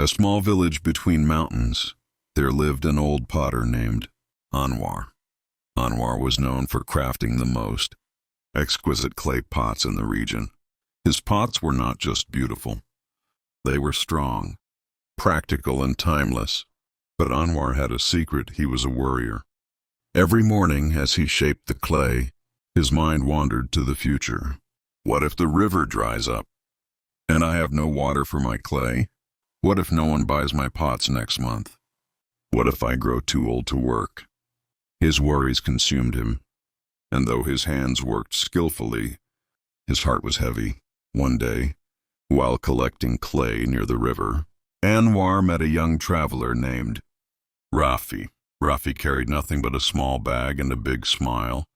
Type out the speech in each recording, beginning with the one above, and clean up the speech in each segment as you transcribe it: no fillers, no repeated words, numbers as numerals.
A small village between mountains, there lived an old potter named Anwar. Anwar was known for crafting the most exquisite clay pots in the region. His pots were not just beautiful. They were strong, practical, and timeless. But Anwar had a secret. He was a worrier. Every morning, as he shaped the clay, his mind wandered to the future. What if the river dries up, and I have no water for my clay? What if no one buys my pots next month? What if I grow too old to work? His worries consumed him, and though his hands worked skillfully, his heart was heavy. One day, while collecting clay near the river, Anwar met a young traveler named Rafi. Rafi carried nothing but a small bag and a big smile.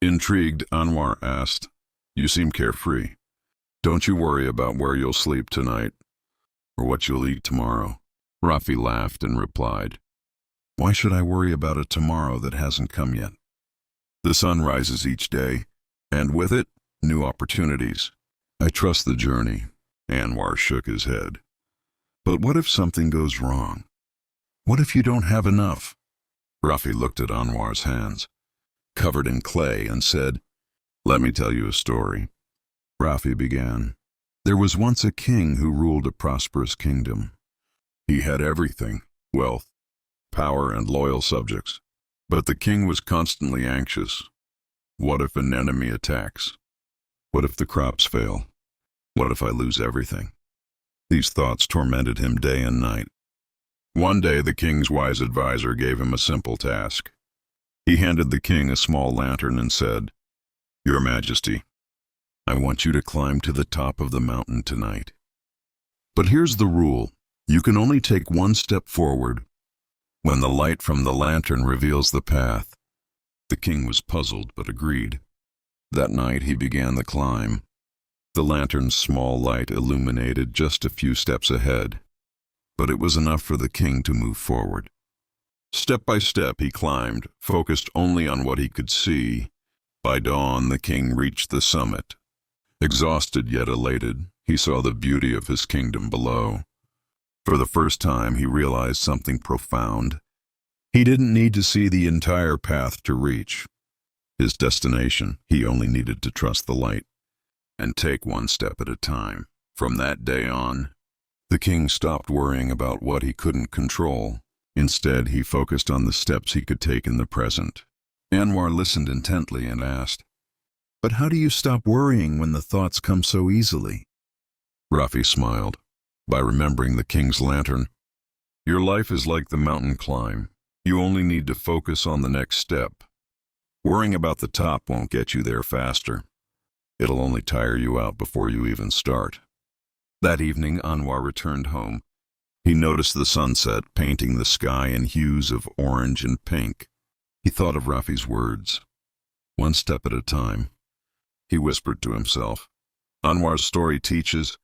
Intrigued, Anwar asked, "You seem carefree. Don't you worry about where you'll sleep tonight or what you'll eat tomorrow?" Rafi laughed and replied, "Why should I worry about a tomorrow that hasn't come yet? The sun rises each day, and with it, new opportunities. I trust the journey." Anwar shook his head. "But what if something goes wrong? What if you don't have enough?" Rafi looked at Anwar's hands, covered in clay, and said, "Let me tell you a story." Rafi began. There was once a king who ruled a prosperous kingdom. He had everything: wealth, power, and loyal subjects. But the king was constantly anxious. What if an enemy attacks? What if the crops fail? What if I lose everything? These thoughts tormented him day and night. One day, the king's wise advisor gave him a simple task. He handed the king a small lantern and said, "Your Majesty, I want you to climb to the top of the mountain tonight. But here's the rule. You can only take one step forward when the light from the lantern reveals the path." The king was puzzled but agreed. That night he began the climb. The lantern's small light illuminated just a few steps ahead, but it was enough for the king to move forward. Step by step he climbed, focused only on what he could see. By dawn, the king reached the summit. Exhausted yet elated, he saw the beauty of his kingdom below. For the first time, he realized something profound. He didn't need to see the entire path to reach his destination. He only needed to trust the light and take one step at a time. From that day on, the king stopped worrying about what he couldn't control. Instead, he focused on the steps he could take in the present. Anwar listened intently and asked, "But how do you stop worrying when the thoughts come so easily?" Rafi smiled. "By remembering the king's lantern. Your life is like the mountain climb. You only need to focus on the next step. Worrying about the top won't get you there faster. It'll only tire you out before you even start." That evening, Anwar returned home. He noticed the sunset painting the sky in hues of orange and pink. He thought of Rafi's words. "One step at a time," he whispered to himself. Anwar's story teaches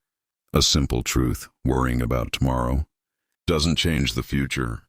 a simple truth: worrying about tomorrow doesn't change the future.